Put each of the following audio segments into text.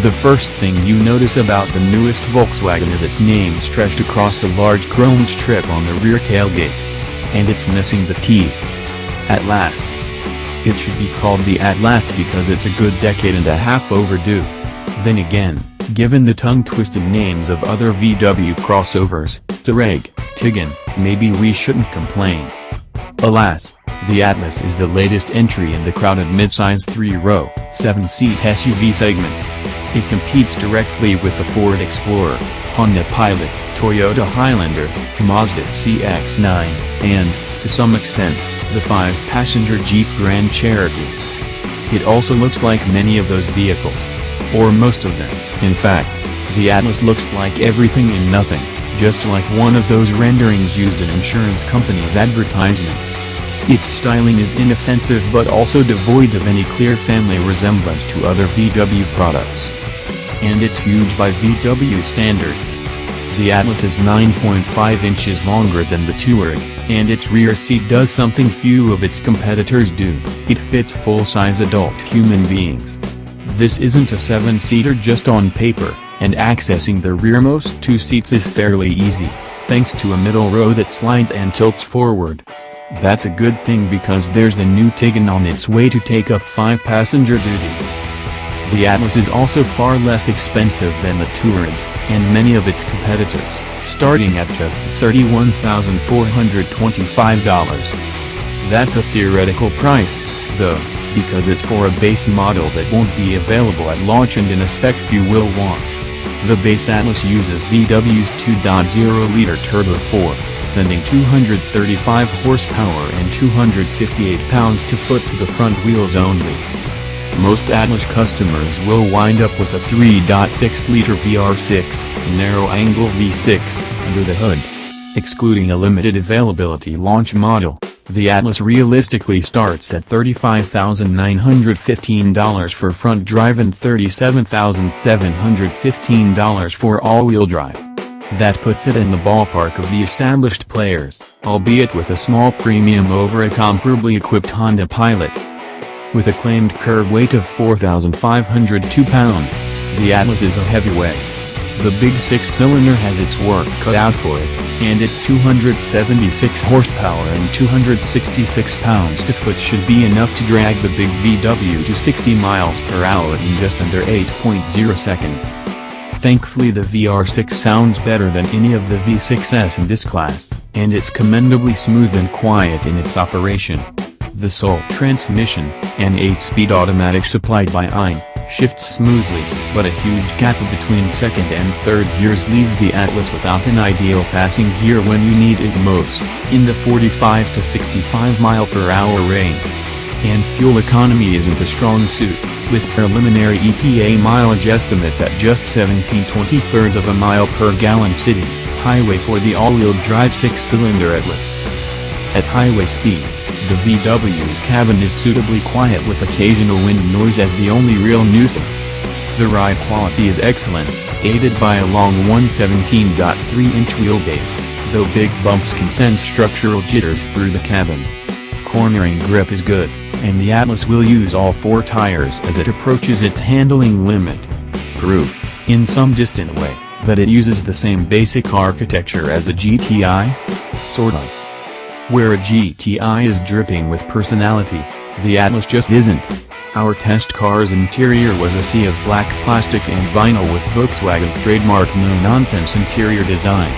The first thing you notice about the newest Volkswagen is its name stretched across a large chrome strip on the rear tailgate. And it's missing the T. AtLast. It should be called the AtLast because it's a good decade and a half overdue. Then again, given the tongue-twisted names of other VW crossovers, Touraeg, Tiguan, maybe we shouldn't complain. Alas, the AtLast is the latest entry in the crowded midsize 3-row, 7-seat SUV segment. It competes directly with the Ford Explorer, Honda Pilot, Toyota Highlander, Mazda CX-9, and, to some extent, the 5-passenger Jeep Grand Cherokee. It also looks like many of those vehicles. Or most of them. In fact, the AtLast looks like everything and nothing, just like one of those renderings used in insurance companies' advertisements. Its styling is inoffensive but also devoid of any clear family resemblance to other VW products. And it's huge by VW standards. The AtLast is 9.5 inches longer than the Touraeg, and its rear seat does something few of its competitors do: it fits full-size adult human beings. This isn't a 7-seater just on paper, and accessing the rearmost 2 seats is fairly easy, thanks to a middle row that slides and tilts forward. That's a good thing because there's a new Tiguan on its way to take up 5-passenger duty. The AtLast is also far less expensive than the Touraeg, and many of its competitors, starting at just $31,425. That's a theoretical price, though, because it's for a base model that won't be available at launch and in a spec few will want. The base AtLast uses VW's 2.0-liter Turbo 4, sending 235 horsepower and 258 pounds-to-foot to the front wheels only. Most AtLast customers will wind up with a 3.6-liter VR6, narrow-angle V6, under the hood. Excluding a limited availability launch model, the AtLast realistically starts at $35,915 for front drive and $37,715 for all-wheel drive. That puts it in the ballpark of the established players, albeit with a small premium over a comparably equipped Honda Pilot. With a claimed curb weight of 4,502 pounds, the AtLast is a heavyweight. The big 6-cylinder has its work cut out for it, and its 276 horsepower and 266 pounds-to-foot should be enough to drag the big VW to 60 miles per hour in just under 8.0 seconds. Thankfully the VR6 sounds better than any of the V6s in this class, and it's commendably smooth and quiet in its operation. The sole transmission, an 8-speed automatic supplied by Ein, shifts smoothly, but a huge gap between second and third gears leaves the AtLast without an ideal passing gear when you need it most, in the 45 to 65 mile/hour range. And fuel economy isn't a strong suit, with preliminary EPA mileage estimates at just 17/23 of a mile per gallon city, highway for the all-wheel drive 6-cylinder AtLast. At highway speeds, the VW's cabin is suitably quiet with occasional wind noise as the only real nuisance. The ride quality is excellent, aided by a long 117.3-inch wheelbase, though big bumps can send structural jitters through the cabin. Cornering grip is good, and the AtLast will use all 4 tires as it approaches its handling limit. Proof, in some distant way, that it uses the same basic architecture as a GTI? Sort of. Where a GTI is dripping with personality, the AtLast just isn't. Our test car's interior was a sea of black plastic and vinyl with Volkswagen's trademark no-nonsense interior design.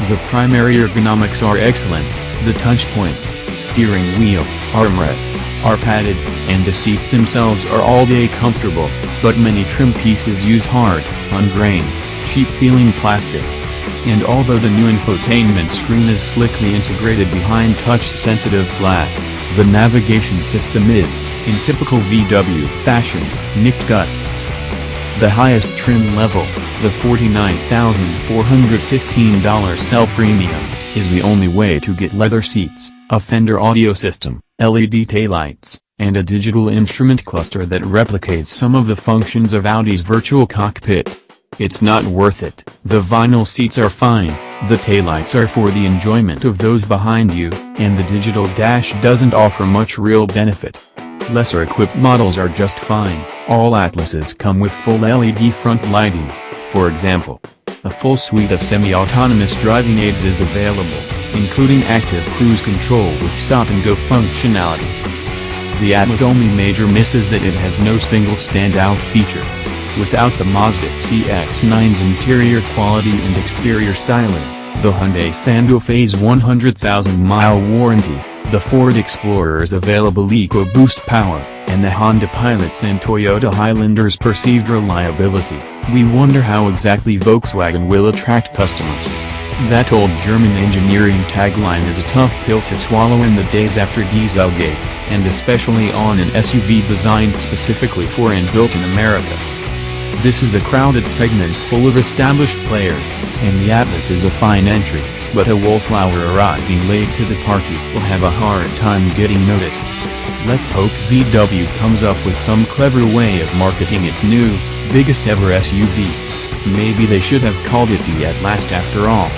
The primary ergonomics are excellent, the touchpoints, steering wheel, armrests, are padded, and the seats themselves are all-day comfortable, but many trim pieces use hard, ungrained, cheap-feeling plastic. And although the new infotainment screen is slickly integrated behind touch-sensitive glass, the navigation system is, in typical VW fashion, nicked gut. The highest trim level, the $49,415 Cell Premium, is the only way to get leather seats, a Fender audio system, LED taillights, and a digital instrument cluster that replicates some of the functions of Audi's virtual cockpit. It's not worth it. The vinyl seats are fine, the taillights are for the enjoyment of those behind you, and the digital dash doesn't offer much real benefit. Lesser equipped models are just fine. All AtLases come with full LED front lighting. For example, a full suite of semi-autonomous driving aids is available, including active cruise control with stop-and-go functionality. The Atlas' only major miss is that it has no single standout feature. Without the Mazda CX-9's interior quality and exterior styling, the Hyundai Santa Fe's 100,000-mile warranty, the Ford Explorer's available EcoBoost power, and the Honda Pilot's and Toyota Highlander's perceived reliability, we wonder how exactly Volkswagen will attract customers. That old German engineering tagline is a tough pill to swallow in the days after Dieselgate, and especially on an SUV designed specifically for and built in America. This is a crowded segment full of established players, and the Atlas is a fine entry, but a wallflower arriving late to the party will have a hard time getting noticed. Let's hope VW comes up with some clever way of marketing its new, biggest ever SUV. Maybe they should have called it the AtLast after all.